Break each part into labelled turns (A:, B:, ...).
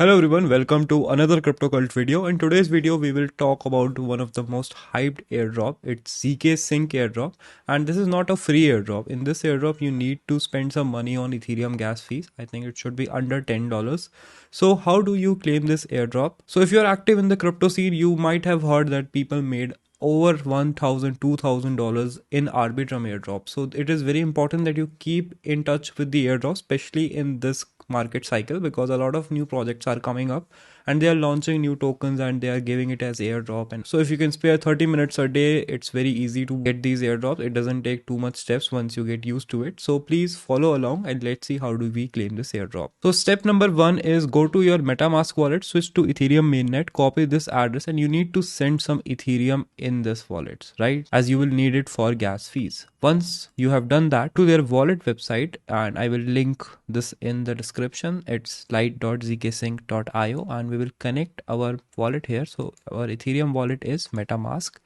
A: Hello everyone, welcome to another crypto cult video. In today's video, we will talk about one of the most hyped airdrop. It's zkSync Airdrop, and this is not a free airdrop. In this airdrop, you need to spend some money on Ethereum gas fees. I think it should be under $10. So how do you claim this airdrop? So if you're active in the crypto scene, you might have heard that people made over $1,000, $2,000 in Arbitrum airdrop. So it is very important that you keep in touch with the airdrop, especially in this market cycle, because a lot of new projects are coming up and they are launching new tokens and they are giving it as airdrop. And so if you can spare 30 minutes a day, it's very easy to get these airdrops. It doesn't take too much steps once you get used to it. So please follow along and let's see how do we claim this airdrop. So step number 1 is go to your MetaMask wallet, switch to Ethereum mainnet, copy this address, and you need to send some Ethereum in this wallet, right? As you will need it for gas fees. Once you have done that, to their wallet website, and I will link this in the description, it's light.zkSync.io, and we will connect our wallet here. So our Ethereum wallet is MetaMask.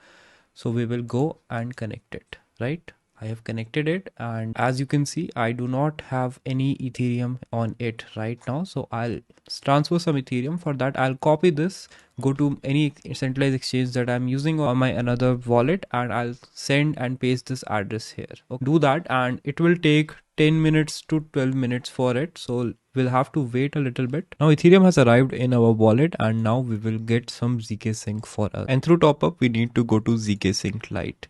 A: So we will go and connect it, right? I have connected it, and as you can see, I do not have any Ethereum on it right now. So I'll transfer some Ethereum. For that, I'll copy this, go to any centralized exchange that I'm using on my another wallet, and I'll send and paste this address here. Okay. Do that, and it will take 10 minutes to 12 minutes for it. So we'll have to wait a little bit. Now Ethereum has arrived in our wallet, and now we will get some zkSync for us. And through top up, we need to go to zkSync Lite.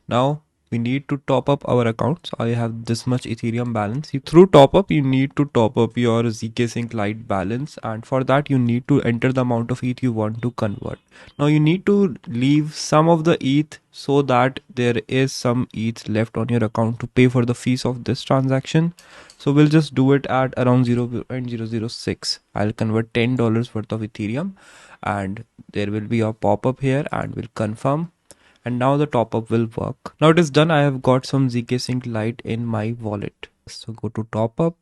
A: Now we need to top up our account. So I have this much Ethereum balance. Through top up, you need to top up your zkSync Lite balance, and for that you need to enter the amount of ETH you want to convert. Now you need to leave some of the ETH so that there is some ETH left on your account to pay for the fees of this transaction. So we'll just do it at around 0.006. I'll convert $10 worth of Ethereum, and there will be a pop-up here, and we'll confirm. And now the top up will work. Now it is done. I have got some zkSync Lite in my wallet. So go to top up,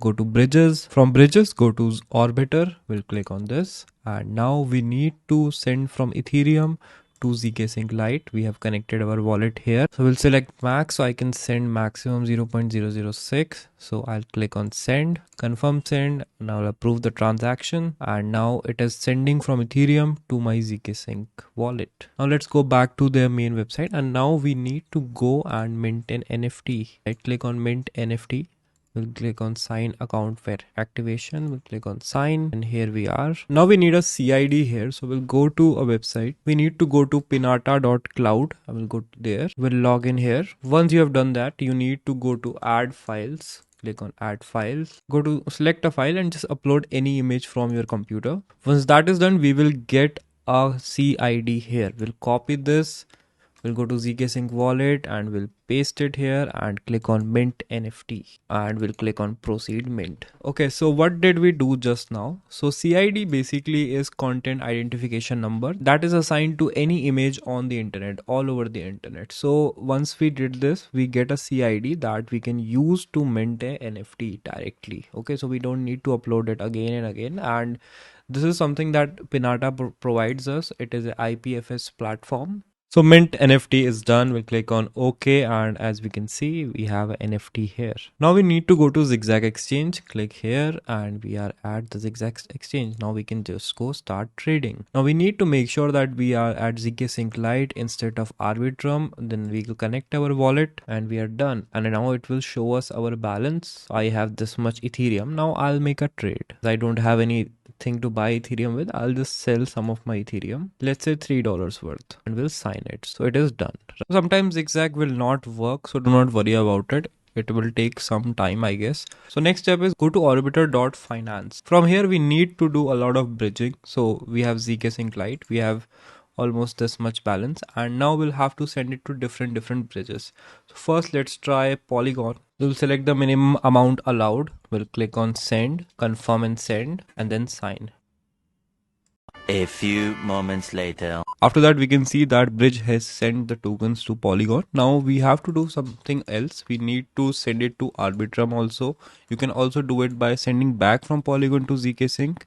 A: go to bridges. From bridges, go to Orbiter. We'll click on this. And now we need to send from Ethereum to zkSync Lite. We have connected our wallet here. So we'll select max. So I can send maximum 0.006. So I'll click on send, confirm send. Now I'll approve the transaction. And now it is sending from Ethereum to my zkSync wallet. Now let's go back to their main website. And now we need to go and mint an NFT. Right click on mint NFT. We'll click on sign account for activation. We'll click on sign, and here we are. Now we need a CID here. So we'll go to a website. We need to go to pinata.cloud. I will go to there. We'll log in here. Once you have done that, you need to go to add files. Click on add files. Go to select a file and just upload any image from your computer. Once that is done, we will get a CID here. We'll copy this. We'll go to zkSync wallet and we'll paste it here and click on mint NFT, and we'll click on proceed mint. Okay, so what did we do just now? So CID basically is content identification number that is assigned to any image on the internet, all over the internet. So once we did this, we get a CID that we can use to mint a NFT directly. Okay, so we don't need to upload it again and again. And this is something that Pinata provides us. It is an IPFS platform. So mint NFT is done. We'll click on OK, and as we can see, we have an NFT here. Now we need to go to zkSync exchange. Click here, and we are at the zkSync exchange. Now we can just go start trading. Now we need to make sure that we are at zkSync Lite instead of Arbitrum. Then we will connect our wallet, and we are done. And now it will show us our balance. I have this much Ethereum. Now I'll make a trade. I don't have any thing to buy Ethereum with. I'll just sell some of my Ethereum, let's say $3 worth, and we'll sign it. So it is done. Sometimes zkSync will not work, so do not worry about it. It will take some time, I guess. So next step is go to orbiter.finance. From here we need to do a lot of bridging. So we have zkSync Lite, we have almost this much balance, and now we'll have to send it to different bridges. So first let's try Polygon. We'll select the minimum amount allowed. We'll click on send, confirm and send, and then sign.
B: A few moments later.
A: After that, we can see that bridge has sent the tokens to Polygon. Now we have to do something else. We need to send it to Arbitrum also. You can also do it by sending back from Polygon to zkSync.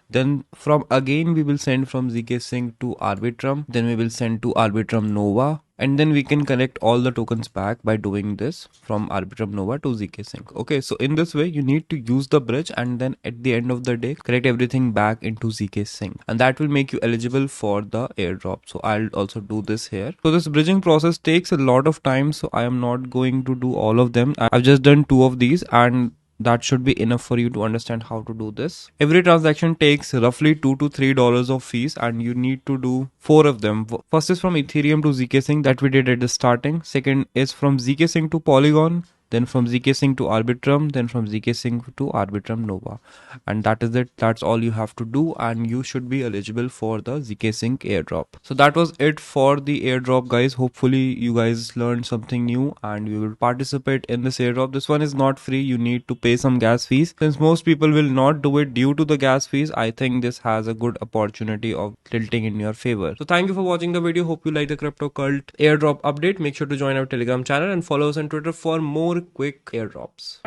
A: Then from again we will send from zkSync to Arbitrum. Then we will send to Arbitrum Nova. And then we can connect all the tokens back by doing this from Arbitrum Nova to zkSync. Okay, so in this way you need to use the bridge and then at the end of the day connect everything back into zkSync, and that will make you eligible for the airdrop. So I'll also do this here. So this bridging process takes a lot of time, so I am not going to do all of them. I've just done 2 of these and that should be enough for you to understand how to do this. Every transaction takes roughly $2 to $3 of fees and you need to do 4 of them. First is from Ethereum to zkSync that we did at the starting. Second is from zkSync to Polygon. Then from zkSync to Arbitrum, then from zkSync to Arbitrum Nova. And that is it. That's all you have to do and you should be eligible for the zkSync airdrop. So that was it for the airdrop, guys. Hopefully you guys learned something new and you will participate in this airdrop. This one is not free. You need to pay some gas fees. Since most people will not do it due to the gas fees, I think this has a good opportunity of tilting in your favor. So thank you for watching the video. Hope you like the crypto cult airdrop update. Make sure to join our Telegram channel and follow us on Twitter for more quick airdrops.